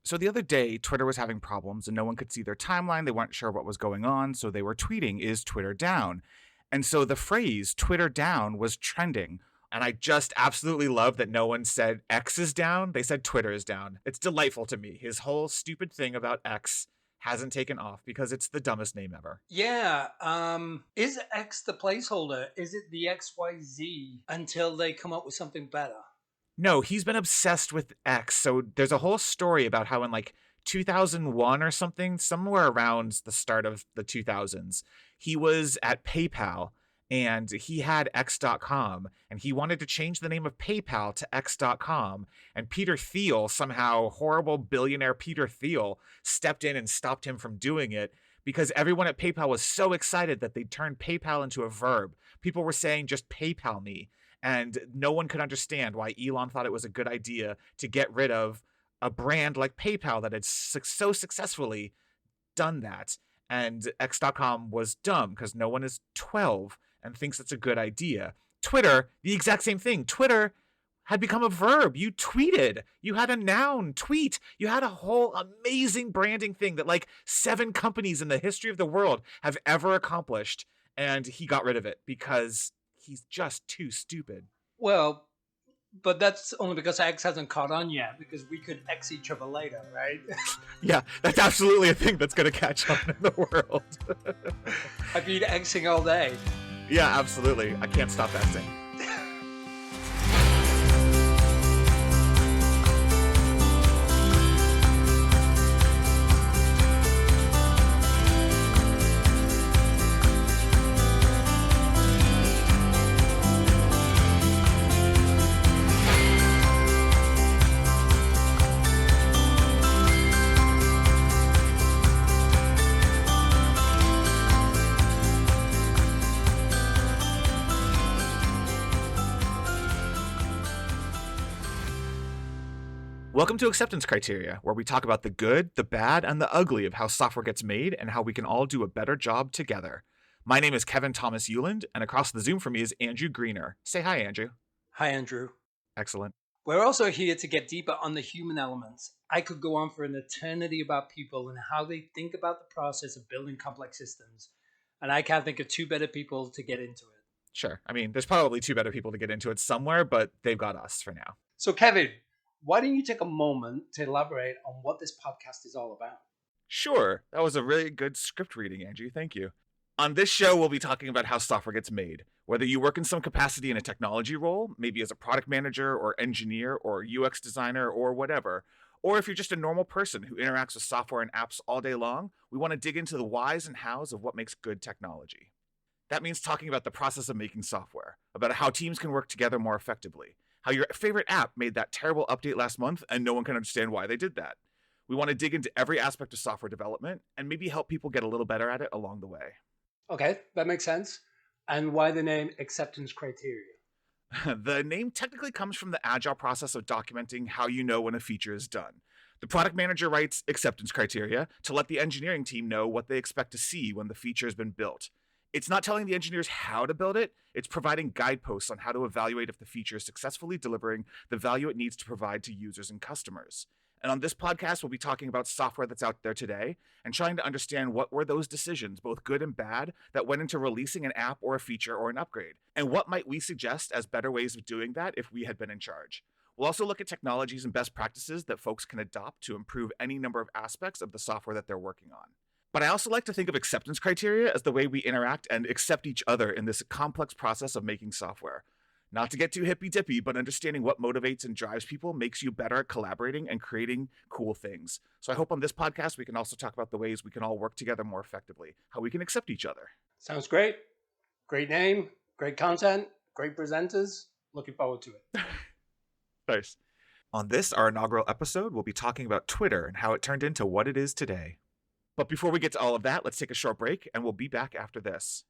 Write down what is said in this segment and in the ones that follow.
So the other day, Twitter was having problems and no one could see their timeline. They weren't sure what was going on, so they were tweeting, "Is Twitter down?" And so the phrase Twitter down was trending. And I just absolutely love that no one said X is down. They said Twitter is down. It's delightful to me. His whole stupid thing about X hasn't taken off because it's the dumbest name ever. Yeah. Is X the placeholder? Is it the XYZ until they come up with something better? No, he's been obsessed with X. So there's a whole story about how in like 2001 or something, somewhere around the start of the 2000s, he was at PayPal and he had X.com and he wanted to change the name of PayPal to X.com. And Peter Thiel, somehow horrible billionaire Peter Thiel, stepped in and stopped him from doing it because everyone at PayPal was so excited that they'd turned PayPal into a verb. People were saying, just PayPal me. And no one could understand why Elon thought it was a good idea to get rid of a brand like PayPal that had so successfully done that. And X.com was dumb because no one is 12 and thinks it's a good idea. Twitter, the exact same thing. Twitter had become a verb. You tweeted. You had a noun, tweet. You had a whole amazing branding thing that like 7 companies in the history of the world have ever accomplished. And he got rid of it because he's just too stupid. Well, but that's only because X hasn't caught on yet, because we could X each other later, right? Yeah, that's absolutely a thing that's going to catch on in the world. I've been Xing all day. Yeah, absolutely. I can't stop Xing. Welcome to Acceptance Criteria, where we talk about the good, the bad, and the ugly of how software gets made and how we can all do a better job together. My name is Kevin Thomas Euland, and across the Zoom from me is Andrew Greener. Say hi, Andrew. Hi, Andrew. Excellent. We're also here to get deeper on the human elements. I could go on for an eternity about people and how they think about the process of building complex systems, and I can't think of 2 better people to get into it. Sure. I mean, there's probably 2 better people to get into it somewhere, but they've got us for now. So, Kevin, why don't you take a moment to elaborate on what this podcast is all about? Sure. That was a really good script reading, Andrew. Thank you. On this show, we'll be talking about how software gets made. Whether you work in some capacity in a technology role, maybe as a product manager or engineer or UX designer or whatever, or if you're just a normal person who interacts with software and apps all day long, we want to dig into the whys and hows of what makes good technology. That means talking about the process of making software, about how teams can work together more effectively, how your favorite app made that terrible update last month and no one can understand why they did that. We want to dig into every aspect of software development and maybe help people get a little better at it along the way. Okay, that makes sense. And why the name Acceptance Criteria? The name technically comes from the agile process of documenting how you know when a feature is done. The product manager writes acceptance criteria to let the engineering team know what they expect to see when the feature has been built. It's not telling the engineers how to build it, it's providing guideposts on how to evaluate if the feature is successfully delivering the value it needs to provide to users and customers. And on this podcast, we'll be talking about software that's out there today and trying to understand what were those decisions, both good and bad, that went into releasing an app or a feature or an upgrade. And what might we suggest as better ways of doing that if we had been in charge? We'll also look at technologies and best practices that folks can adopt to improve any number of aspects of the software that they're working on. But I also like to think of acceptance criteria as the way we interact and accept each other in this complex process of making software. Not to get too hippy-dippy, but understanding what motivates and drives people makes you better at collaborating and creating cool things. So I hope on this podcast we can also talk about the ways we can all work together more effectively, how we can accept each other. Sounds great. Great name, great content, great presenters. Looking forward to it. Nice. On this, our inaugural episode, we'll be talking about Twitter and how it turned into what it is today. But before we get to all of that, let's take a short break, and we'll be back after this.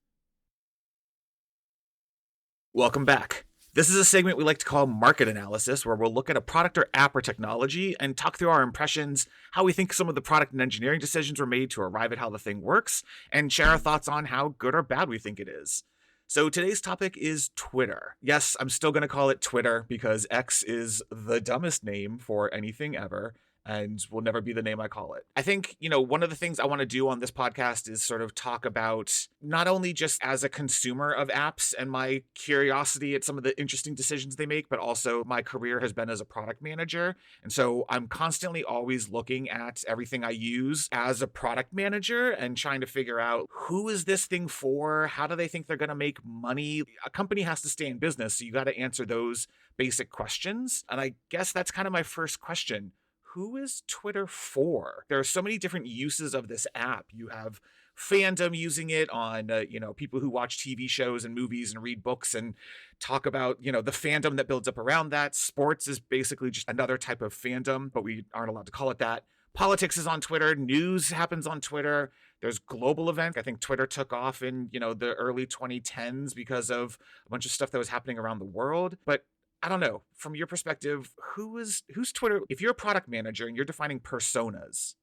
Welcome back. This is a segment we like to call Market Analysis, where we'll look at a product or app or technology and talk through our impressions, how we think some of the product and engineering decisions were made to arrive at how the thing works, and share our thoughts on how good or bad we think it is. So today's topic is Twitter. Yes, I'm still going to call it Twitter because X is the dumbest name for anything ever. and will never be the name I call it. I think, one of the things I want to do on this podcast is sort of talk about not only just as a consumer of apps and my curiosity at some of the interesting decisions they make, but also my career has been as a product manager. And so I'm constantly always looking at everything I use as a product manager and trying to figure out, who is this thing for? How do they think they're going to make money? A company has to stay in business, so you got to answer those basic questions. And I guess that's kind of my first question. Who is Twitter for? There are so many different uses of this app. You have fandom using it on, people who watch TV shows and movies and read books and talk about, the fandom that builds up around that. Sports is basically just another type of fandom, but we aren't allowed to call it that. Politics is on Twitter. News happens on Twitter. There's global events. I think Twitter took off in, the early 2010s because of a bunch of stuff that was happening around the world. But I don't know, from your perspective, who's Twitter? If you're a product manager and you're defining personas,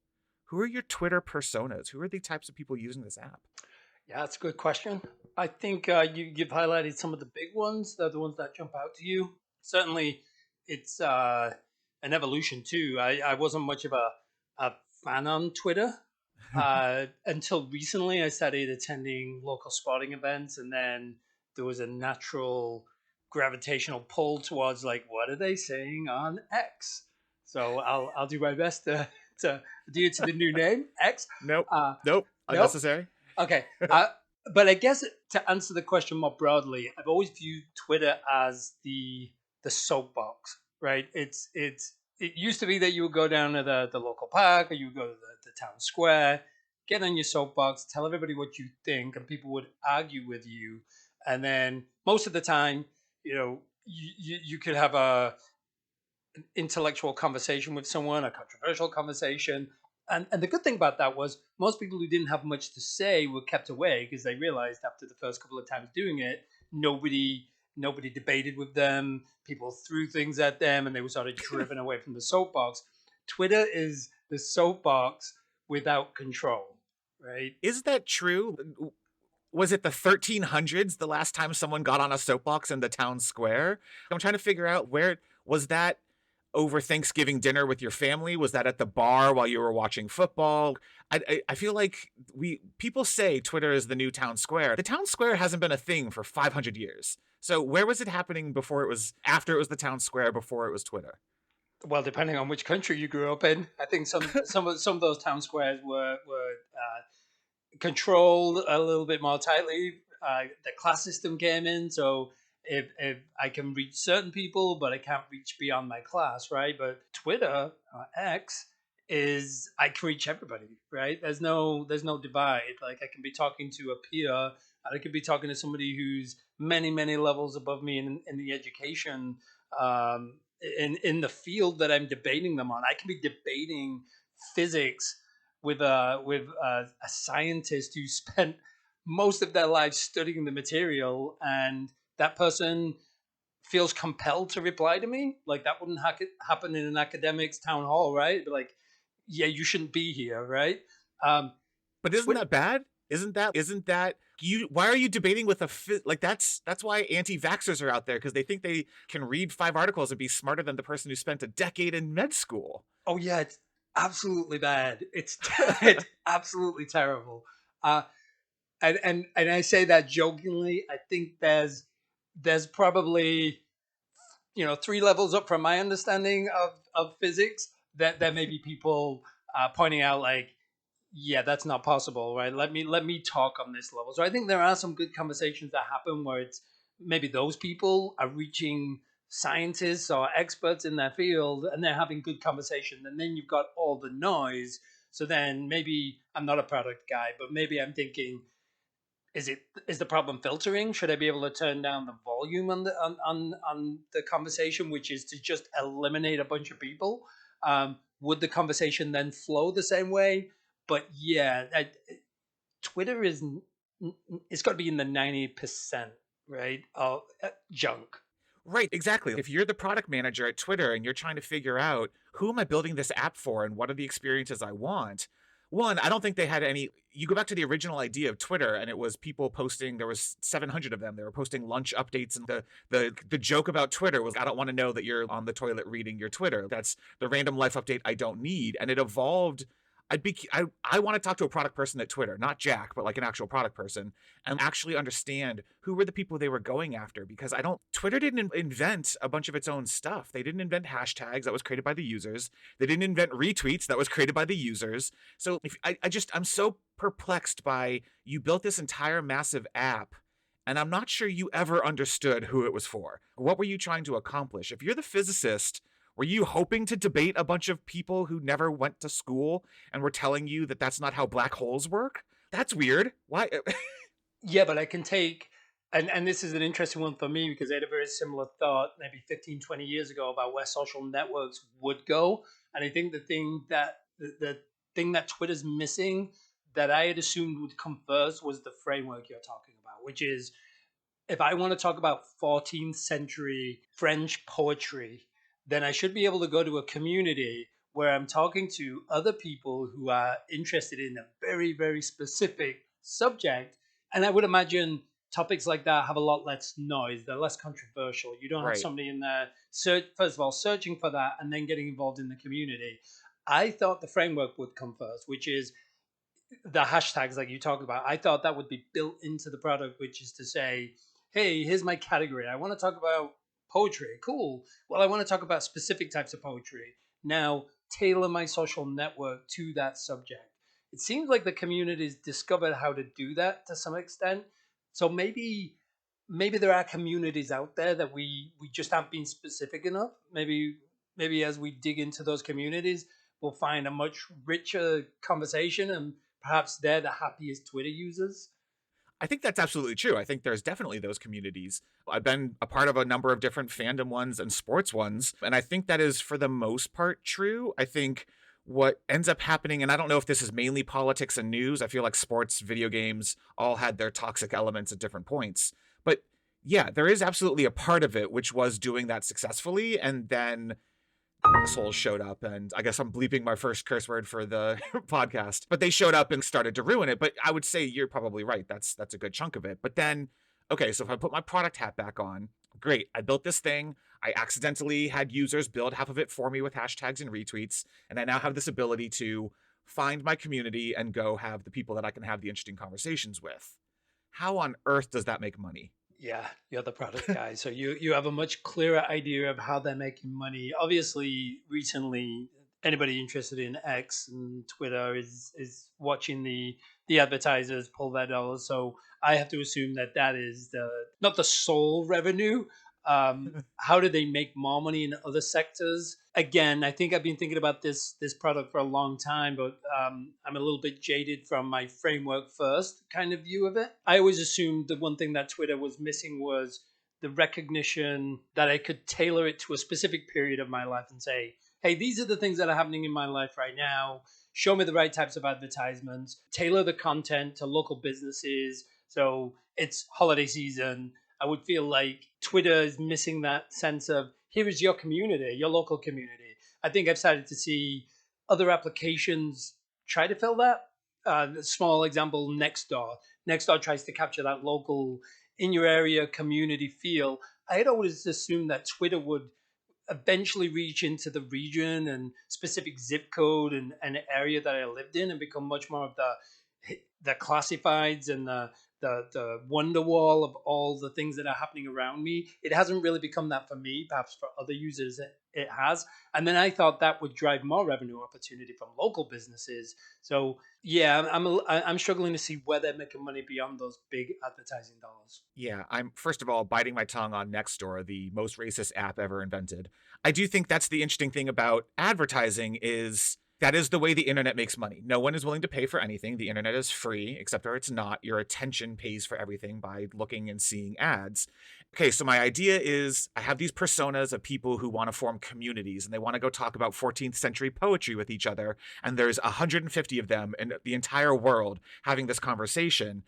who are your Twitter personas? Who are the types of people using this app? Yeah, that's a good question. I think you've highlighted some of the big ones. They're the ones that jump out to you. Certainly, it's an evolution too. I wasn't much of a fan on Twitter until recently. I started attending local sporting events, and then there was a natural gravitational pull towards, like, what are they saying on X? So I'll do my best to adhere to the new name, X. Nope. Nope. Unnecessary. Okay. But I guess to answer the question more broadly, I've always viewed Twitter as the soapbox, right? It used to be that you would go down to the local park, or you would go to the town square, get on your soapbox, tell everybody what you think, and people would argue with you. And then most of the time, you could have an intellectual conversation with someone, a controversial conversation. And the good thing about that was most people who didn't have much to say were kept away, because they realized after the first couple of times doing it, nobody debated with them. People threw things at them, and they were sort of driven away from the soapbox. Twitter is the soapbox without control, right? Is that true? Was it the 1300s the last time someone got on a soapbox in the town square? I'm trying to figure out, where was that? Over Thanksgiving dinner with your family? Was that at the bar while you were watching football? I feel like people say Twitter is the new town square. The town square hasn't been a thing for 500 years. So where was it happening after it was the town square, before it was Twitter? Well, depending on which country you grew up in, I think some of those town squares were controlled a little bit more tightly. The class system came in, so if I can reach certain people, but I can't reach beyond my class, right? But Twitter, X, is I can reach everybody, right? There's no divide. Like, I can be talking to a peer, and I could be talking to somebody who's many levels above me in the education, in the field that I'm debating them on. I can be debating physics with a scientist who spent most of their life studying the material, and that person feels compelled to reply to me. Like, that wouldn't happen in an academics town hall, right? It'd be like, yeah, you shouldn't be here, right? But isn't that bad? Isn't that you? Why are you debating with that's why anti-vaxxers are out there, because they think they can read 5 articles and be smarter than the person who spent a decade in med school. Oh yeah, it's absolutely bad. It's absolutely terrible. And I say that jokingly. I think there's probably 3 levels up from my understanding of physics that there may be people pointing out, like, yeah, that's not possible, right? Let me talk on this level. So I think there are some good conversations that happen where it's maybe those people are reaching scientists or experts in their field, and they're having good conversation, and then you've got all the noise. So then maybe I'm not a product guy, but maybe I'm thinking, is the problem filtering? Should I be able to turn down the volume on the conversation, which is to just eliminate a bunch of people? Would the conversation then flow the same way? But yeah, Twitter it's got to be in the 90%, right, of junk. Right, exactly. If you're the product manager at Twitter and you're trying to figure out, who am I building this app for and what are the experiences I want? One, I don't think they had any. You go back to the original idea of Twitter, and it was people posting. There was 700 of them. They were posting lunch updates, and the joke about Twitter was, I don't want to know that you're on the toilet reading your Twitter. That's the random life update I don't need. And it evolved. I want to talk to a product person at Twitter, not Jack, but like an actual product person, and actually understand who were the people they were going after. Because Twitter didn't invent a bunch of its own stuff. They didn't invent hashtags, that was created by the users. They didn't invent retweets, that was created by the users. So I'm so perplexed by, you built this entire massive app, and I'm not sure you ever understood who it was for. What were you trying to accomplish? If you're the physicist, were you hoping to debate a bunch of people who never went to school and were telling you that that's not how black holes work? That's weird. Why? Yeah, but I can take, and this is an interesting one for me because I had a very similar thought maybe 15, 20 years ago about where social networks would go. And I think the thing that Twitter's missing that I had assumed would come first was the framework you're talking about, which is, if I want to talk about 14th century French poetry, then I should be able to go to a community where I'm talking to other people who are interested in a very, very specific subject. And I would imagine topics like that have a lot less noise. They're less controversial. You don't have Right. somebody in there, first of all, searching for that and then getting involved in the community. I thought the framework would come first, which is the hashtags like you talked about. I thought that would be built into the product, which is to say, hey, here's my category. I want to talk about poetry. Cool. Well, I want to talk about specific types of poetry. Now, tailor my social network to that subject. It seems like the community's discovered how to do that to some extent. So maybe there are communities out there that we just aren't being specific enough. Maybe as we dig into those communities, we'll find a much richer conversation, and perhaps they're the happiest Twitter users. I think that's absolutely true. I think there's definitely those communities. I've been a part of a number of different fandom ones and sports ones, and I think that is for the most part true. I think what ends up happening, and I don't know if this is mainly politics and news, I feel like sports, video games all had their toxic elements at different points. But yeah, there is absolutely a part of it which was doing that successfully, and then assholes showed up, and I guess I'm bleeping my first curse word for the podcast, but they showed up and started to ruin it. But I would say you're probably right. That's a good chunk of it. But then, okay, so if I put my product hat back on, great. I built this thing. I accidentally had users build half of it for me with hashtags and retweets, and I now have this ability to find my community and go have the people that I can have the interesting conversations with. How on earth does that make money? Yeah, you're the product guy. So you have a much clearer idea of how they're making money. Obviously, recently, anybody interested in X and Twitter is watching the advertisers pull their dollars. So I have to assume that that is the not the sole revenue. How do they make more money in other sectors? Again, I think I've been thinking about this product for a long time, but I'm a little bit jaded from my framework first kind of view of it. I always assumed the one thing that Twitter was missing was the recognition that I could tailor it to a specific period of my life and say, hey, these are the things that are happening in my life right now. Show me the right types of advertisements, tailor the content to local businesses. So it's holiday season. I would feel like Twitter is missing that sense of, here is your community, your local community. I think I've started to see other applications try to fill that. Small example, Nextdoor. Nextdoor tries to capture that local, in your area community feel. I had always assumed that Twitter would eventually reach into the region and specific zip code and area that I lived in and become much more of the classifieds and the wonder wall of all the things that are happening around me. It hasn't really become that for me. Perhaps for other users it has. And then I thought that would drive more revenue opportunity from local businesses. So yeah, I'm struggling to see where they're making money beyond those big advertising dollars. Yeah, I'm first of all biting my tongue on Nextdoor, the most racist app ever invented. I do think that's the interesting thing about advertising is that is the way the internet makes money. No one is willing to pay for anything. The internet is free, except where it's not. Your attention pays for everything by looking and seeing ads. Okay, so my idea is I have these personas of people who want to form communities and they want to go talk about 14th century poetry with each other. And there's 150 of them in the entire world having this conversation.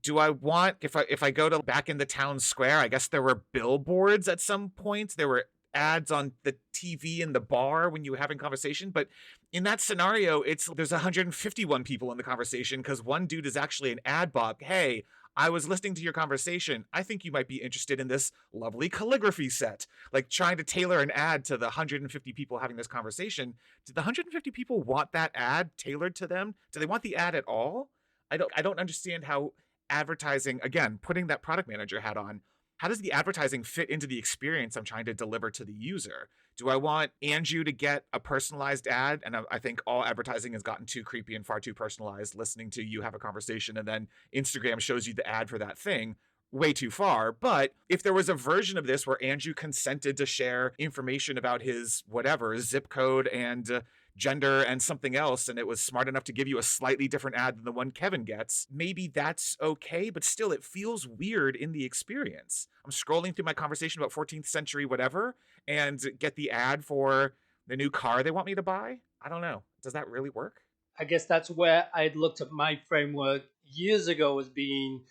Do I want, if I go to back in the town square, I guess there were billboards at some point. There were ads on the TV in the bar when you were having conversation. But in that scenario, there's 151 people in the conversation because one dude is actually an ad bot. Hey, I was listening to your conversation. I think you might be interested in this lovely calligraphy set. Like trying to tailor an ad to the 150 people having this conversation. Did the 150 people want that ad tailored to them? Do they want the ad at all? I don't understand how advertising, again, putting that product manager hat on, how does the advertising fit into the experience I'm trying to deliver to the user? Do I want Andrew to get a personalized ad? And I think all advertising has gotten too creepy and far too personalized, listening to you have a conversation and then Instagram shows you the ad for that thing. Way too far. But if there was a version of this where Andrew consented to share information about his whatever zip code and gender and something else, and it was smart enough to give you a slightly different ad than the one Kevin gets, maybe that's okay, but still it feels weird in the experience. I'm scrolling through my conversation about 14th century whatever and get the ad for the new car they want me to buy. I don't know. Does that really work? I guess that's where I'd looked at my framework years ago as being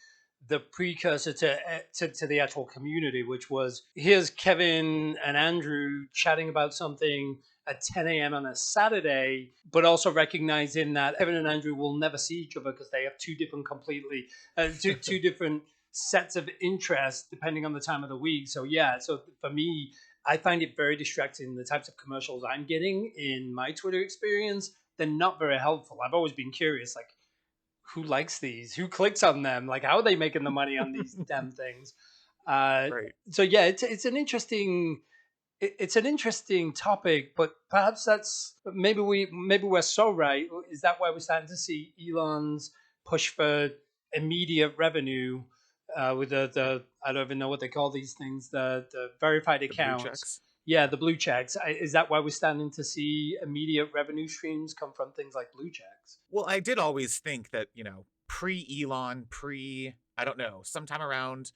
the precursor to the actual community, which was here's Kevin and Andrew chatting about something at 10 a.m. on a Saturday, but also recognizing that Kevin and Andrew will never see each other because they have two different sets of interests depending on the time of the week. So yeah, so for me, I find it very distracting. The types of commercials I'm getting in my Twitter experience, they're not very helpful. I've always been curious, like, who likes these? Who clicks on them? Like, how are they making the money on these damn things? Right. So yeah, it's an interesting topic, but perhaps that's maybe we're so right. Is that why we're starting to see Elon's push for immediate revenue with the I don't even know what they call these things, the verified The blue accounts. checks. Yeah, the blue checks. Is that why we're starting to see immediate revenue streams come from things like blue checks? Well, I did always think that, pre-Elon, I don't know, sometime around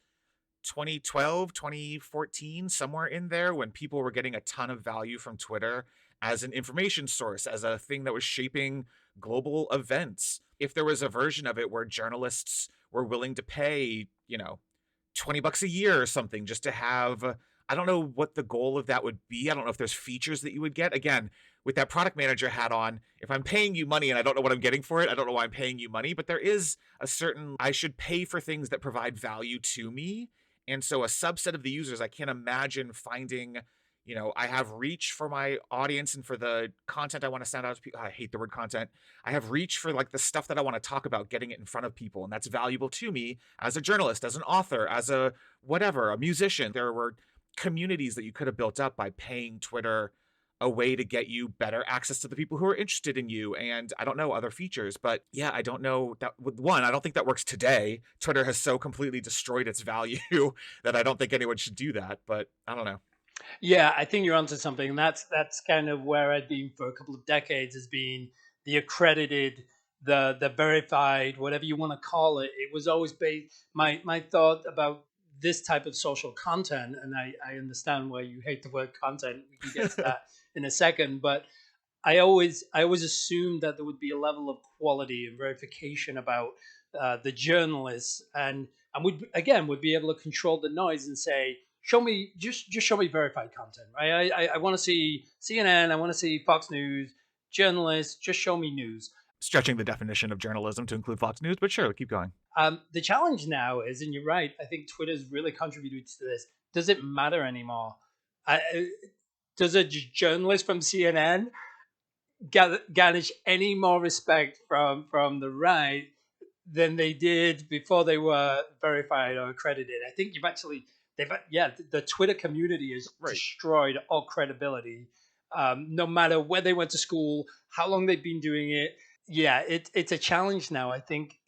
2012, 2014, somewhere in there when people were getting a ton of value from Twitter as an information source, as a thing that was shaping global events. If there was a version of it where journalists were willing to pay, $20 a year or something just to have, I don't know what the goal of that would be. I don't know if there's features that you would get. Again, with that product manager hat on, if I'm paying you money and I don't know what I'm getting for it, I don't know why I'm paying you money, but there is a certain, I should pay for things that provide value to me. And so a subset of the users, I can't imagine finding, I have reach for my audience and for the content I want to send out to people. I hate the word content. I have reach for like the stuff that I want to talk about, getting it in front of people. And that's valuable to me as a journalist, as an author, as a whatever, a musician. There were communities that you could have built up by paying Twitter a way to get you better access to the people who are interested in you. And I don't know, other features, but yeah, I don't know that with one, I don't think that works today. Twitter has so completely destroyed its value that I don't think anyone should do that, but I don't know. Yeah, I think you're onto something. And that's kind of where I'd been for a couple of decades, as being the accredited, the verified, whatever you want to call it. It was always based my thought about this type of social content, and I understand why you hate the word content. We can get to that in a second, but I always assumed that there would be a level of quality and verification about the journalists, and would be able to control the noise and say, show me just show me verified content, right? I want to see CNN, I want to see Fox News, journalists, just show me news. Stretching the definition of journalism to include Fox News, but sure, keep going. The challenge now is, and you're right, I think Twitter's really contributed to this. Does it matter anymore? Does a journalist from CNN garnish any more respect from the right than they did before they were verified or accredited? I think the Twitter community has Right. destroyed all credibility, no matter where they went to school, how long they've been doing it. Yeah, it's a challenge now. I think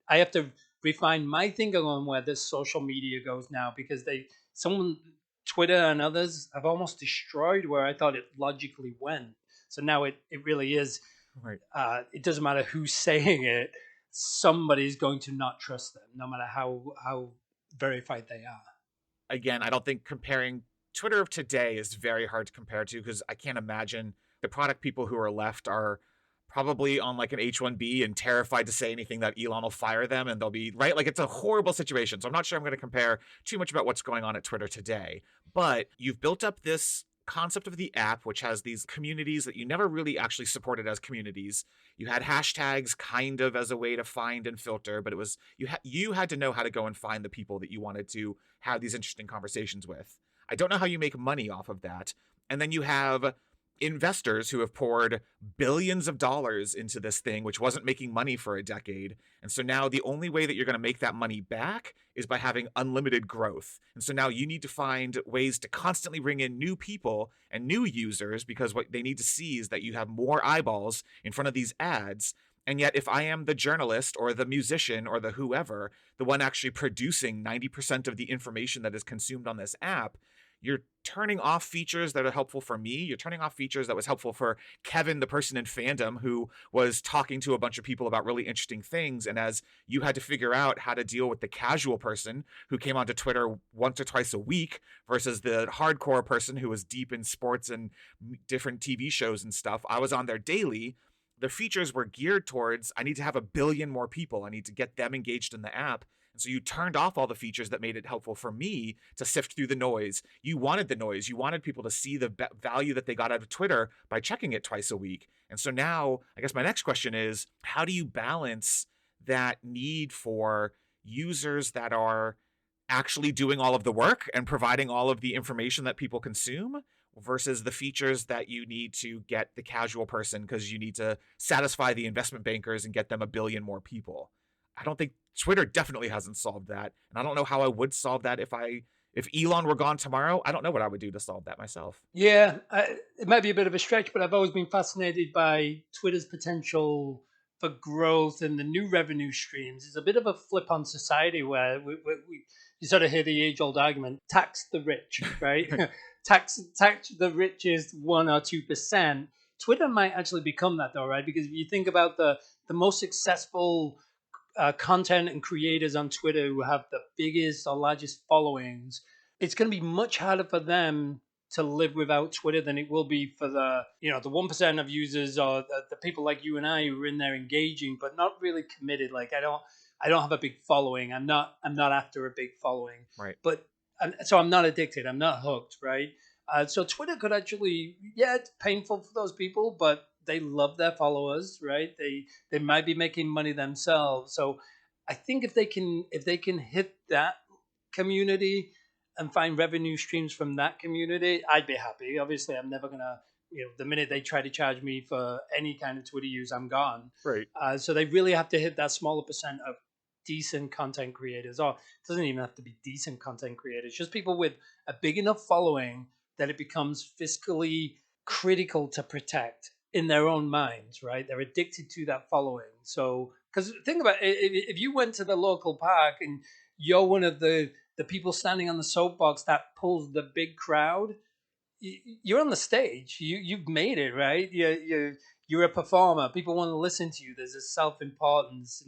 I have to refine my thinking on where this social media goes now, because Twitter and others have almost destroyed where I thought it logically went. So now it really is. Right. It doesn't matter who's saying it. Somebody's going to not trust them, no matter how verified they are. Again, I don't think comparing Twitter of today is very hard to compare to, because I can't imagine the product people who are left are probably on like an H-1B and terrified to say anything that Elon will fire them and they'll be right. Like, it's a horrible situation. So I'm not sure I'm going to compare too much about what's going on at Twitter today, but you've built up this concept of the app, which has these communities that you never really actually supported as communities. You had hashtags kind of as a way to find and filter, but it was you had to know how to go and find the people that you wanted to have these interesting conversations with. I don't know how you make money off of that. And then you have investors who have poured billions of dollars into this thing, which wasn't making money for a decade. And so now the only way that you're going to make that money back is by having unlimited growth. And so now you need to find ways to constantly bring in new people and new users, because what they need to see is that you have more eyeballs in front of these ads. And yet, if I am the journalist or the musician or the whoever, the one actually producing 90% of the information that is consumed on this app, you're turning off features that are helpful for me. You're turning off features that was helpful for Kevin, the person in fandom who was talking to a bunch of people about really interesting things. And as you had to figure out how to deal with the casual person who came onto Twitter once or twice a week versus the hardcore person who was deep in sports and different TV shows and stuff, I was on there daily. The features were geared towards, I need to have a billion more people. I need to get them engaged in the app. And so you turned off all the features that made it helpful for me to sift through the noise. You wanted the noise. You wanted people to see the value that they got out of Twitter by checking it twice a week. And so now, I guess my next question is, how do you balance that need for users that are actually doing all of the work and providing all of the information that people consume versus the features that you need to get the casual person because you need to satisfy the investment bankers and get them a billion more people? I don't think Twitter definitely hasn't solved that. And I don't know how I would solve that if Elon were gone tomorrow. I don't know what I would do to solve that myself. Yeah, it might be a bit of a stretch, but I've always been fascinated by Twitter's potential for growth and the new revenue streams. It's a bit of a flip on society where you sort of hear the age-old argument: tax the rich, right? tax the richest 1 or 2%. Twitter might actually become that, though, right? Because if you think about the most successful content and creators on Twitter who have the biggest or largest followings, it's going to be much harder for them to live without Twitter than it will be for the 1% of users or the people like you and I who are in there engaging but not really committed. Like I don't have a big following. I'm not after a big following. Right. But so I'm not addicted. I'm not hooked. Right. So Twitter could actually, it's painful for those people, but they love their followers, right? They might be making money themselves. So I think if they can hit that community and find revenue streams from that community, I'd be happy. Obviously, I'm never gonna, the minute they try to charge me for any kind of Twitter use, I'm gone. Right. So they really have to hit that smaller percent of decent content creators, or it doesn't even have to be decent content creators, just people with a big enough following that it becomes fiscally critical to protect in their own minds, right? They're addicted to that following. So, because think about it, if you went to the local park and you're one of the people standing on the soapbox that pulls the big crowd, you're on the stage. You've made it, right? You're a performer. People want to listen to you. There's a self-importance,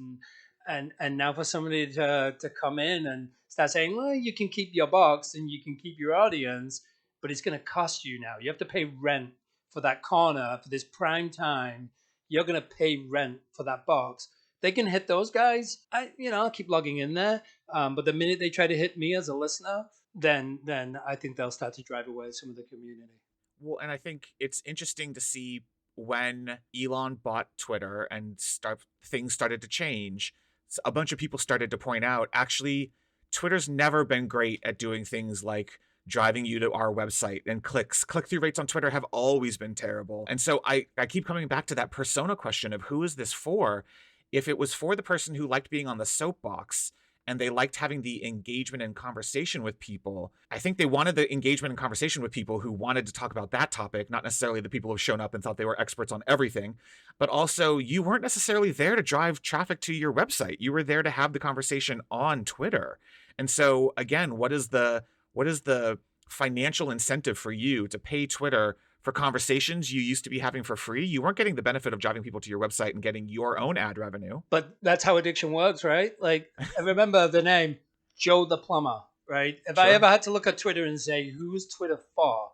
and now for somebody to come in and start saying, well, you can keep your box and you can keep your audience, but it's going to cost you now. You have to pay rent for that corner, for this prime time. You're going to pay rent for that box. They can hit those guys. I'll keep logging in there. But the minute they try to hit me as a listener, then I think they'll start to drive away some of the community. Well, and I think it's interesting to see when Elon bought Twitter and things started to change. A bunch of people started to point out, actually, Twitter's never been great at doing things like driving you to our website and click-through rates on Twitter have always been terrible. And so I keep coming back to that persona question of who is this for? If it was for the person who liked being on the soapbox and they liked having the engagement and conversation with people, I think they wanted the engagement and conversation with people who wanted to talk about that topic, not necessarily the people who've shown up and thought they were experts on everything. But also, you weren't necessarily there to drive traffic to your website. You were there to have the conversation on Twitter. And so again, what is the financial incentive for you to pay Twitter for conversations you used to be having for free? You weren't getting the benefit of driving people to your website and getting your own ad revenue. But that's how addiction works, right? Like, I remember the name Joe the Plumber, right? If I ever had to look at Twitter and say, who's Twitter for?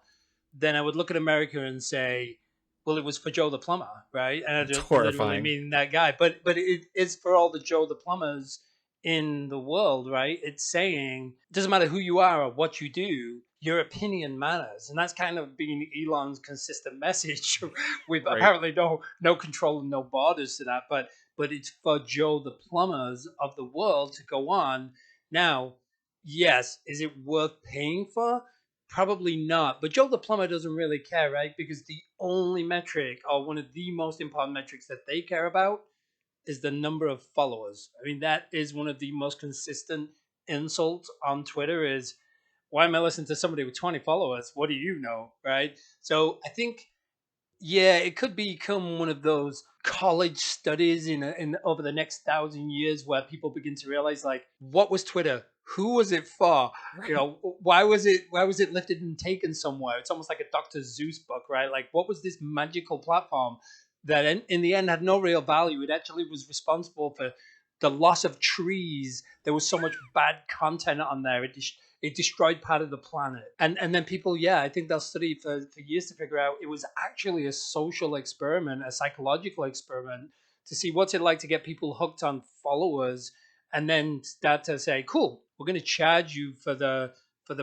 Then I would look at America and say, well, it was for Joe the Plumber, right? And I don't literally mean that guy. But it is for all the Joe the Plumbers in the world, right? It's saying it doesn't matter who you are or what you do, your opinion matters, and that's kind of been Elon's consistent message with Right. apparently no control and no borders to that. But it's for Joe the plumbers of the world to go on now. Yes, is it worth paying for? Probably not. But Joe the plumber doesn't really care, right? Because the only metric, or one of the most important metrics that they care about, is the number of followers. I mean, that is one of the most consistent insults on Twitter is, why am I listening to somebody with 20 followers? What do you know? Right. So I think, yeah, it could become one of those college studies in over the next 1,000 years where people begin to realize, like, what was Twitter? Who was it for? You Right. know, why was it lifted and taken somewhere? It's almost like a Dr. Seuss book, right? Like, what was this magical platform that in the end had no real value? It actually was responsible for the loss of trees. There was so much bad content on there. It destroyed part of the planet. And then people, yeah, I think they'll study for years to figure out it was actually a social experiment, a psychological experiment to see what's it like to get people hooked on followers, and then start to say, cool, we're going to charge you for the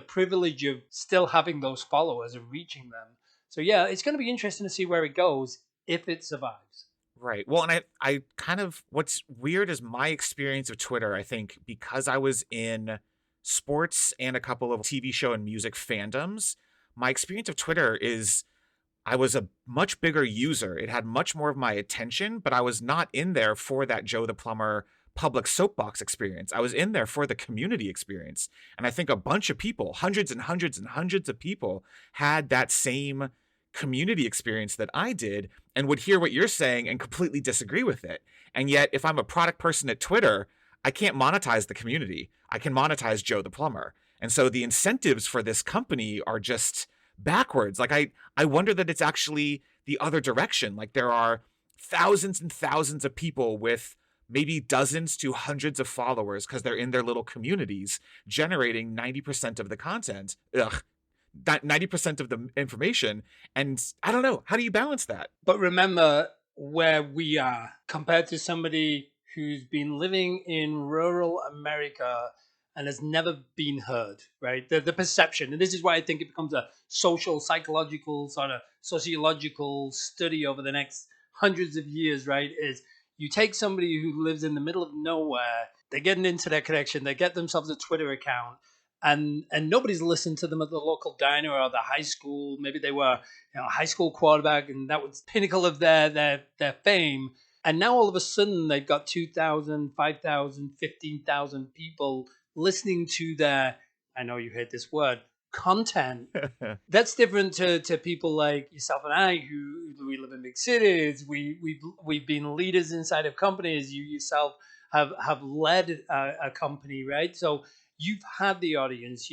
privilege of still having those followers and reaching them. So yeah, it's going to be interesting to see where it goes if it survives. Right. Well, and I kind of, what's weird is my experience of Twitter, I think, because I was in sports and a couple of TV show and music fandoms, my experience of Twitter is I was a much bigger user. It had much more of my attention, but I was not in there for that Joe the Plumber public soapbox experience. I was in there for the community experience. And I think a bunch of people, hundreds and hundreds and hundreds of people, had that same community experience that I did and would hear what you're saying and completely disagree with it. And yet, if I'm a product person at Twitter, I can't monetize the community. I can monetize Joe the Plumber. And so the incentives for this company are just backwards. Like I wonder that it's actually the other direction. Like there are thousands and thousands of people with maybe dozens to hundreds of followers because they're in their little communities generating 90% of the content. Ugh, that 90% of the information. And I don't know, how do you balance that? But remember where we are compared to somebody who's been living in rural America and has never been heard, right? The perception. And this is why I think it becomes a social, psychological, sort of sociological study over the next hundreds of years, right? Is you take somebody who lives in the middle of nowhere, they get an internet connection, they get themselves a Twitter account, and nobody's listened to them at the local diner or the high school. Maybe they were, a high school quarterback, and that was the pinnacle of their fame. And now all of a sudden they've got 2,000, 5,000, 15,000 people listening to their, I know you hate this word, content. That's different to people like yourself and I, who we live in big cities. We've been leaders inside of companies. You yourself have led a company, right? So you've had the audience.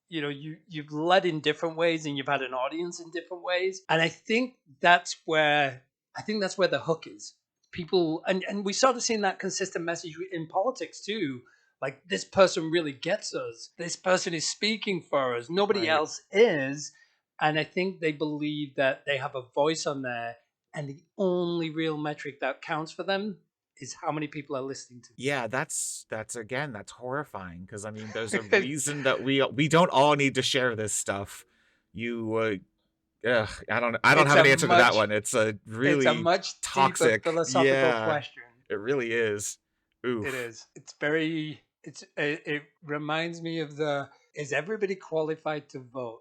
You've led in different ways, and you've had an audience in different ways. And I think that's where the hook is. People, and we started seeing that consistent message in politics too. Like, this person really gets us. This person is speaking for us. Nobody Right. else is. And I think they believe that they have a voice on there, and the only real metric that counts for them is how many people are listening to Yeah, that's again, that's horrifying because I mean, there's a them. reason that we don't all need to share this stuff. You I don't it's have a an answer to that much one. It's a it's a really much deeper toxic. philosophical Yeah, question. it really is. It Oof. is. It reminds me of the, is everybody qualified to vote?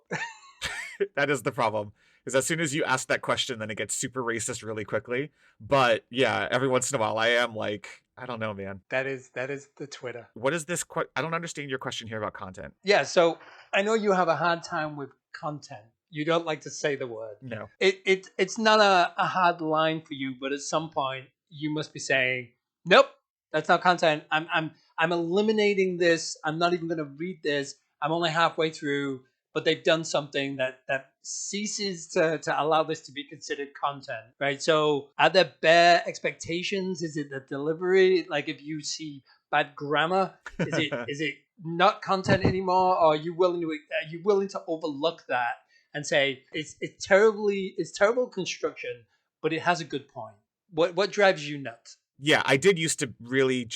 That is the problem. Is as soon as you ask that question, then it gets super racist really quickly. But yeah, every once in a while, I am like, I don't know, man. That is the Twitter. What is this? I don't understand your question here about content. Yeah, so I know you have a hard time with content. You don't like to say the word. No. It's not a hard line for you, but at some point you must be saying, nope, that's not content. I'm eliminating this. I'm not even gonna read this. I'm only halfway through, but they've done something that ceases to allow this to be considered content. Right. So are there bare expectations? Is it the delivery? Like, if you see bad grammar, is it not content anymore? Or are you willing to overlook that and say it's terrible construction, but it has a good point? What drives you nuts? Yeah, I did used to really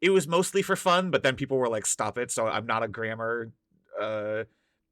it was mostly for fun, but then people were like, stop it. So I'm not a grammar uh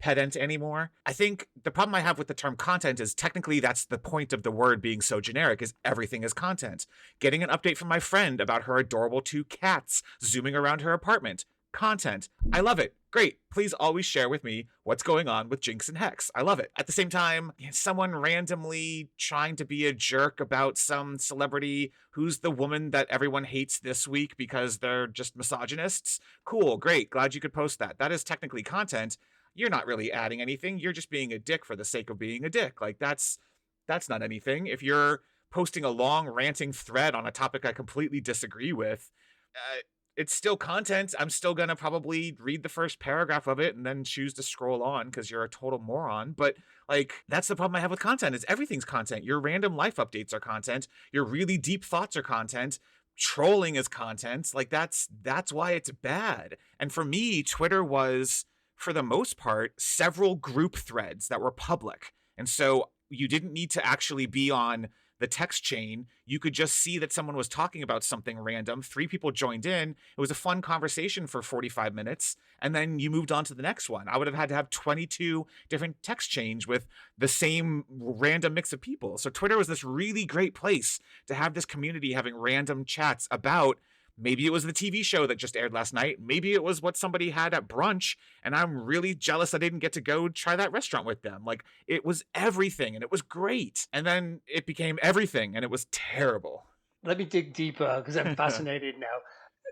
pedant anymore. I think the problem I have with the term content is technically that's the point of the word being so generic, is everything is content. Getting an update from my friend about her adorable 2 cats zooming around her apartment. Content. I love it. Great. Please always share with me what's going on with Jinx and Hex. I love it. At the same time, someone randomly trying to be a jerk about some celebrity who's the woman that everyone hates this week because they're just misogynists. Cool. Great. Glad you could post that. That is technically content. You're not really adding anything. You're just being a dick for the sake of being a dick. Like that's not anything. If you're posting a long ranting thread on a topic I completely disagree with, it's still content. I'm still gonna probably read the first paragraph of it and then choose to scroll on because you're a total moron. But like, that's the problem I have with content, is everything's content. Your random life updates are content. Your really deep thoughts are content. Trolling is content. Like that's why it's bad. And for me, Twitter was, for the most part, several group threads that were public. And so you didn't need to actually be on the text chain. You could just see that someone was talking about something random. 3 people joined in. It was a fun conversation for 45 minutes. And then you moved on to the next one. I would have had to have 22 different text chains with the same random mix of people. So Twitter was this really great place to have this community having random chats about, maybe it was the TV show that just aired last night. Maybe it was what somebody had at brunch, and I'm really jealous I didn't get to go try that restaurant with them. Like, it was everything, and it was great. And then it became everything, and it was terrible. Let me dig deeper because I'm fascinated now.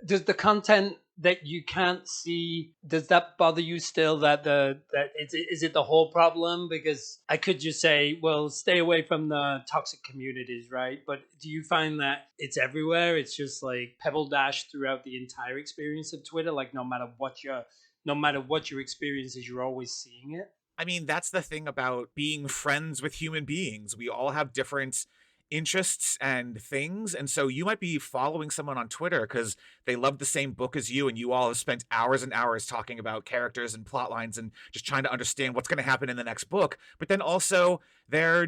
Does the content that you can't see, does that bother you still? Is it the whole problem? Because I could just say, well, stay away from the toxic communities, right? But do you find that it's everywhere? It's just like pebble dash throughout the entire experience of Twitter. Like no matter what your experience is, you're always seeing it. I mean, that's the thing about being friends with human beings. We all have different interests and things, and so you might be following someone on Twitter because they love the same book as you, and you all have spent hours and hours talking about characters and plot lines and just trying to understand what's going to happen in the next book. But then also they're,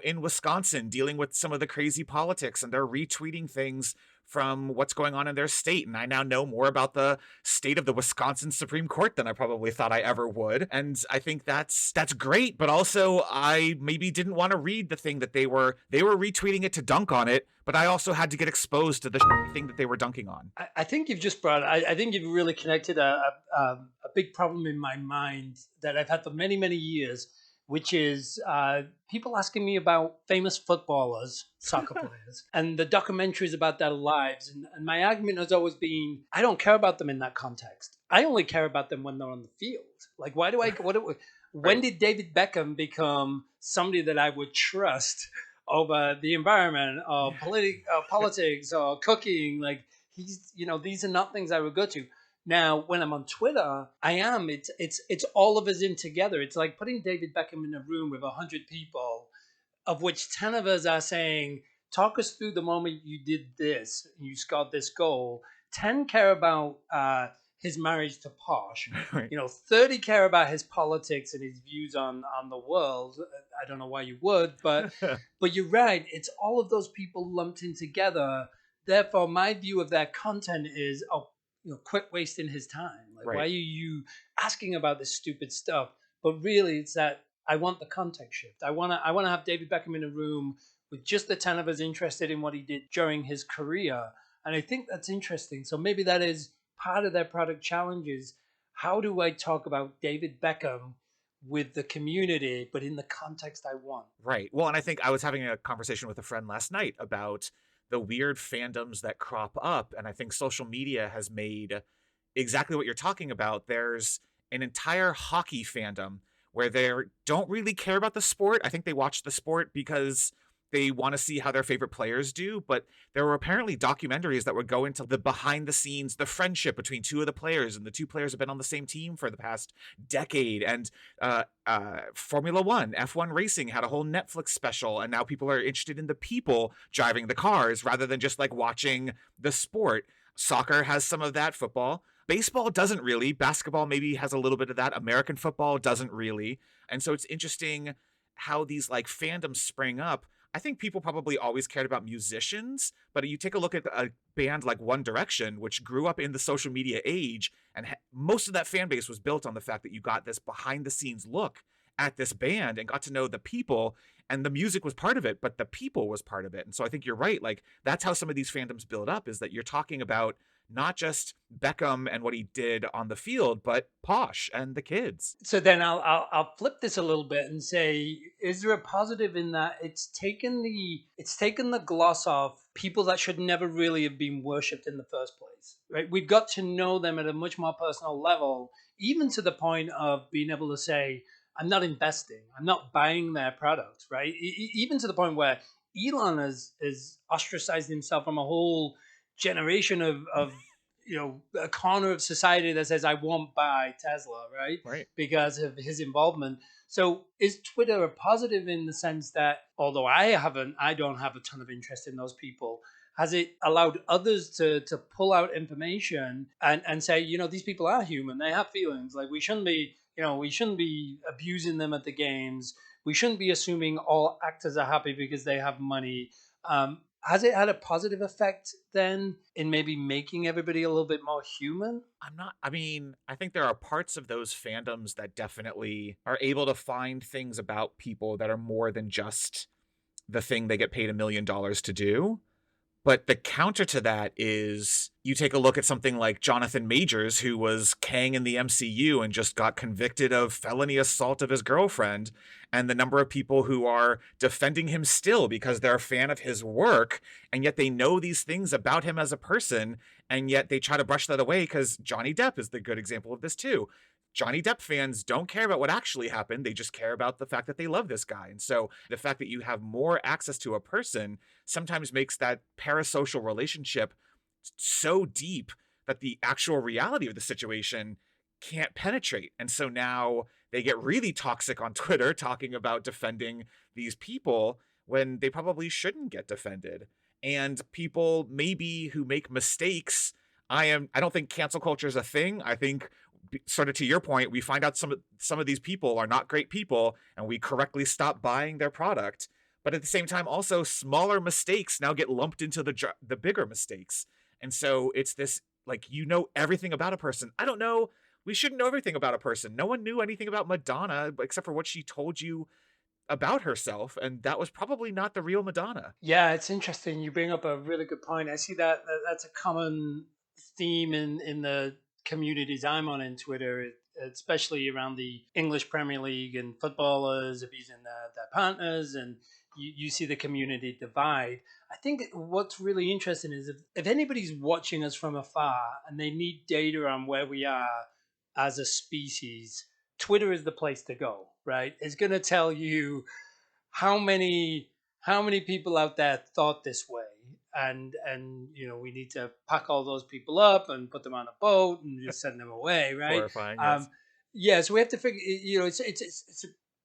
in Wisconsin dealing with some of the crazy politics, and they're retweeting things from what's going on in their state. And I now know more about the state of the Wisconsin Supreme Court than I probably thought I ever would. And I think that's great. But also I maybe didn't want to read the thing that they were retweeting it to dunk on it. But I also had to get exposed to the thing that they were dunking on. I think you've just I think you've really connected a big problem in my mind that I've had for many, many years, which is people asking me about famous footballers, soccer players, and the documentaries about their lives. And my argument has always been, I don't care about them in that context. I only care about them when they're on the field. Like, when did David Beckham become somebody that I would trust over the environment or politics or cooking? Like, these are not things I would go to. Now, when I'm on Twitter, it's all of us in together. It's like putting David Beckham in a room with 100 people, of which 10 of us are saying, talk us through the moment you did this, and you scored this goal. 10 care about his marriage to Posh. Right. 30 care about his politics and his views on the world. I don't know why you would, but but you're right. It's all of those people lumped in together. Therefore, my view of that content is, quit wasting his time. Like, Right. Why are you asking about this stupid stuff? But really, it's that I want the context shift. I want to have David Beckham in a room with just the 10 of us interested in what he did during his career. And I think that's interesting. So maybe that is part of their product challenges. How do I talk about David Beckham with the community, but in the context I want? Right. Well, and I think I was having a conversation with a friend last night about the weird fandoms that crop up. And I think social media has made exactly what you're talking about. There's an entire hockey fandom where they don't really care about the sport. I think they watch the sport because they want to see how their favorite players do. But there were apparently documentaries that would go into the behind the scenes, the friendship between 2 of the players, and the 2 players have been on the same team for the past decade. And Formula One, F1 racing had a whole Netflix special, and now people are interested in the people driving the cars rather than just like watching the sport. Soccer has some of that, football. Baseball doesn't really. Basketball maybe has a little bit of that. American football doesn't really. And so it's interesting how these like fandoms spring up. I think people probably always cared about musicians, but you take a look at a band like One Direction, which grew up in the social media age, and most of that fan base was built on the fact that you got this behind the scenes look at this band and got to know the people, and the music was part of it, but the people was part of it. And so I think you're right. Like, that's how some of these fandoms build up, is that you're talking about not just Beckham and what he did on the field, but Posh and the kids. So then I'll flip this a little bit and say, is there a positive in that it's taken the gloss off people that should never really have been worshipped in the first place, right? We've got to know them at a much more personal level, even to the point of being able to say, I'm not investing, I'm not buying their product, right? Even to the point where Elon has ostracized himself from a whole generation of a corner of society that says I won't buy Tesla, right? Right. Because of his involvement. So is Twitter a positive in the sense that, although I don't have a ton of interest in those people, has it allowed others to pull out information and say, these people are human, they have feelings, like we shouldn't be abusing them at the games, we shouldn't be assuming all actors are happy because they have money. Has it had a positive effect then in maybe making everybody a little bit more human? I mean, I think there are parts of those fandoms that definitely are able to find things about people that are more than just the thing they get paid $1 million to do. But the counter to that is you take a look at something like Jonathan Majors, who was Kang in the MCU and just got convicted of felony assault of his girlfriend, and the number of people who are defending him still because they're a fan of his work, and yet they know these things about him as a person, and yet they try to brush that away because Johnny Depp is the good example of this too. Johnny Depp fans don't care about what actually happened. They just care about the fact that they love this guy. And so the fact that you have more access to a person sometimes makes that parasocial relationship so deep that the actual reality of the situation can't penetrate. And so now they get really toxic on Twitter talking about defending these people when they probably shouldn't get defended. And people maybe who make mistakes, I don't think cancel culture is a thing. I think, sort of to your point, we find out some of these people are not great people and we correctly stop buying their product. But at the same time, also smaller mistakes now get lumped into the bigger mistakes. And so it's this, like, everything about a person. I don't know. We shouldn't know everything about a person. No one knew anything about Madonna except for what she told you about herself. And that was probably not the real Madonna. Yeah, it's interesting. You bring up a really good point. I see that's a common theme in the communities I'm on in Twitter, especially around the English Premier League and footballers abusing their partners, and you see the community divide. I think what's really interesting is if anybody's watching us from afar and they need data on where we are as a species, Twitter is the place to go, right? It's going to tell you how many people out there thought this way, and we need to pack all those people up and put them on a boat and just send them away, right? Horrifying, yes. Yeah, so we have to figure,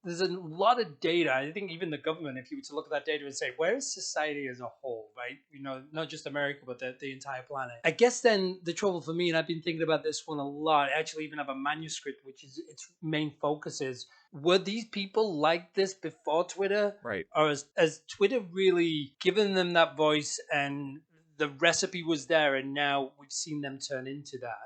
there's a lot of data. I think even the government, if you were to look at that data and say, where is society as a whole, right? Not just America, but the entire planet. I guess then the trouble for me, and I've been thinking about this one a lot, I actually even have a manuscript, which is its main focus is, were these people like this before Twitter? Right. Or has Twitter really given them that voice and the recipe was there and now we've seen them turn into that?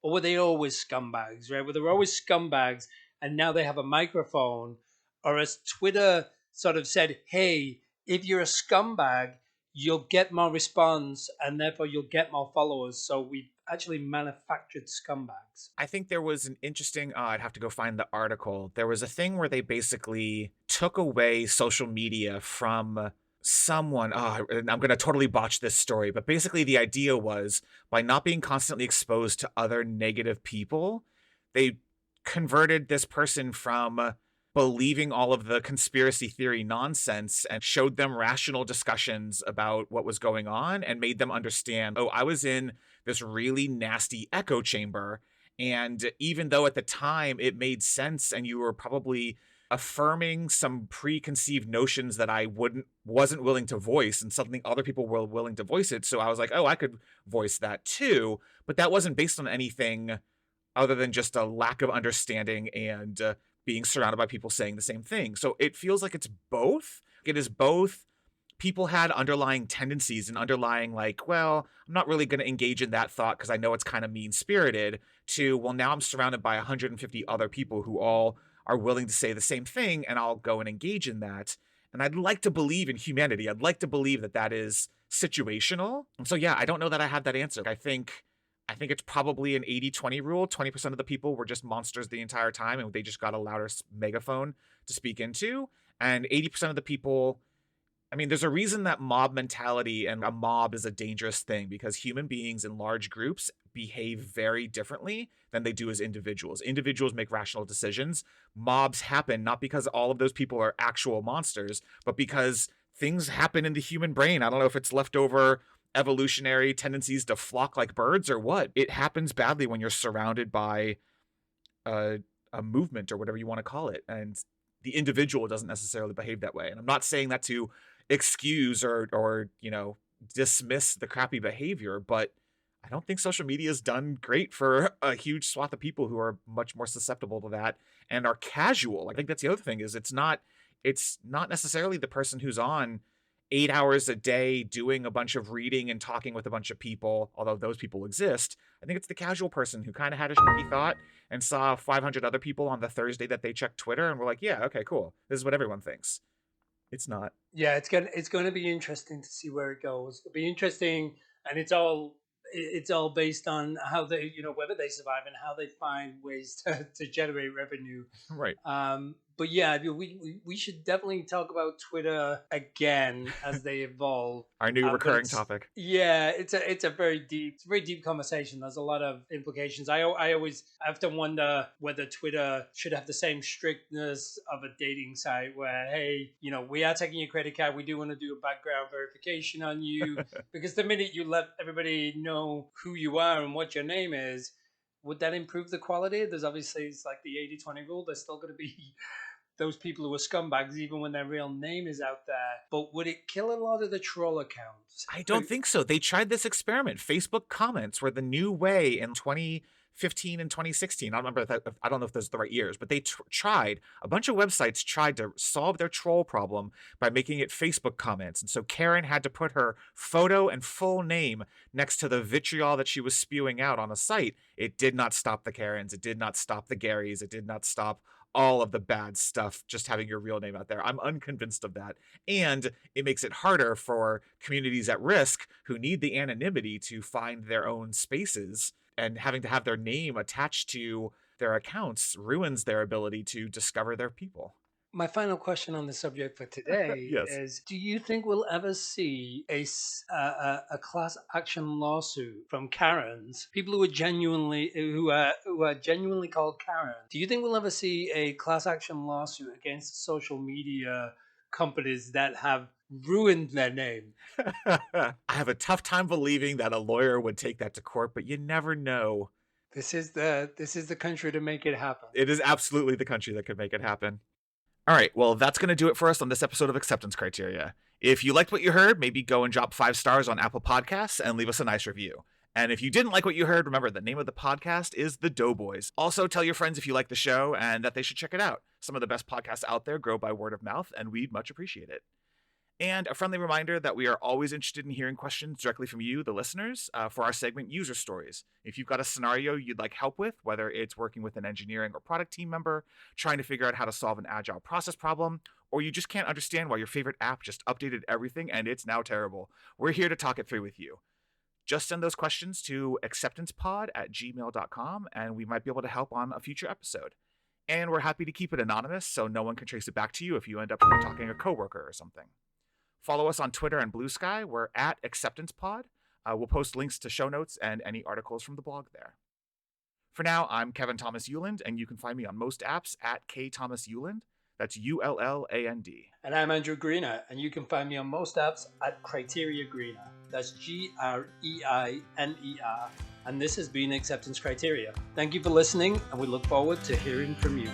Or were they always scumbags, right? Were they always scumbags and now they have a microphone? Or has Twitter sort of said, hey, if you're a scumbag, you'll get more response and therefore you'll get more followers. So we've actually manufactured scumbags. I think there was an interesting, I'd have to go find the article. There was a thing where they basically took away social media from someone. And I'm going to totally botch this story, but basically the idea was, by not being constantly exposed to other negative people, they converted this person from believing all of the conspiracy theory nonsense and showed them rational discussions about what was going on and made them understand, I was in this really nasty echo chamber. And even though at the time it made sense and you were probably affirming some preconceived notions that I wasn't willing to voice, and suddenly other people were willing to voice it. So I was like, I could voice that too. But that wasn't based on anything other than just a lack of understanding and being surrounded by people saying the same thing. So it feels like it's both. It is both people had underlying tendencies and underlying like, well, I'm not really going to engage in that thought because I know it's kind of mean-spirited, to, well, now I'm surrounded by 150 other people who all are willing to say the same thing, and I'll go and engage in that. And I'd like to believe in humanity. I'd like to believe that that is situational. And so, yeah, I don't know that I have that answer. I think it's probably an 80-20 rule. 20% of the people were just monsters the entire time, and they just got a louder megaphone to speak into. And 80% of the people, I mean, there's a reason that mob mentality and a mob is a dangerous thing, because human beings in large groups behave very differently than they do as individuals. Individuals make rational decisions. Mobs happen not because all of those people are actual monsters, but because things happen in the human brain. I don't know if it's leftover evolutionary tendencies to flock like birds or what. It happens badly when you're surrounded by a movement or whatever you want to call it, and the individual doesn't necessarily behave that way. And I'm not saying that to excuse or dismiss the crappy behavior, but I don't think social media has done great for a huge swath of people who are much more susceptible to that and are casual. I think that's the other thing, is it's not necessarily the person who's on 8 hours a day doing a bunch of reading and talking with a bunch of people, although those people exist. I think it's the casual person who kind of had a shitty thought and saw 500 other people on the Thursday that they checked Twitter and were like, yeah, okay, cool. This is what everyone thinks. It's not. Yeah, it's going to be interesting to see where it goes. It'll be interesting, and it's all based on how they, whether they survive and how they find ways to generate revenue. Right. But yeah, we should definitely talk about Twitter again as they evolve. Our new recurring It's topic. yeah, it's a very deep conversation. There's a lot of implications. I always have to wonder whether Twitter should have the same strictness of a dating site, where, hey, we are taking your credit card. We do want to do a background verification on you, because the minute you let everybody know who you are and what your name is, would that improve the quality? There's obviously, it's like the 80-20 rule. There's still going to be those people who are scumbags even when their real name is out there. But would it kill a lot of the troll accounts? I don't think so. They tried this experiment. Facebook comments were the new way in 2015 and 2016. I don't know if those are the right years, but they tried. A bunch of websites tried to solve their troll problem by making it Facebook comments. And so Karen had to put her photo and full name next to the vitriol that she was spewing out on a site. It did not stop the Karens. It did not stop the Garys. It did not stop all of the bad stuff, just having your real name out there. I'm unconvinced of that. And it makes it harder for communities at risk who need the anonymity to find their own spaces, and having to have their name attached to their accounts ruins their ability to discover their people. My final question on the subject for today Yes. is: do you think we'll ever see a class action lawsuit from Karens, people who are genuinely called Karen? Do you think we'll ever see a class action lawsuit against social media companies that have ruined their name? I have a tough time believing that a lawyer would take that to court, but you never know. This is the country to make it happen. It is absolutely the country that could make it happen. All right, well, that's going to do it for us on this episode of Acceptance Criteria. If you liked what you heard, maybe go and drop 5 stars on Apple Podcasts and leave us a nice review. And if you didn't like what you heard, remember the name of the podcast is The Doughboys. Also, tell your friends if you like the show and that they should check it out. Some of the best podcasts out there grow by word of mouth, and we'd much appreciate it. And a friendly reminder that we are always interested in hearing questions directly from you, the listeners, for our segment User Stories. If you've got a scenario you'd like help with, whether it's working with an engineering or product team member, trying to figure out how to solve an agile process problem, or you just can't understand why your favorite app just updated everything and it's now terrible, we're here to talk it through with you. Just send those questions to acceptancepod@gmail.com, and we might be able to help on a future episode. And we're happy to keep it anonymous so no one can trace it back to you if you end up talking a coworker or something. Follow us on Twitter and Blue Sky. We're at AcceptancePod. We'll post links to show notes and any articles from the blog there. For now, I'm Kevin Thomas Euland, and you can find me on most apps at KThomasEuland. That's ULLAND. And I'm Andrew Greener, and you can find me on most apps at Criteria Greener. That's GREINER. And this has been Acceptance Criteria. Thank you for listening, and we look forward to hearing from you.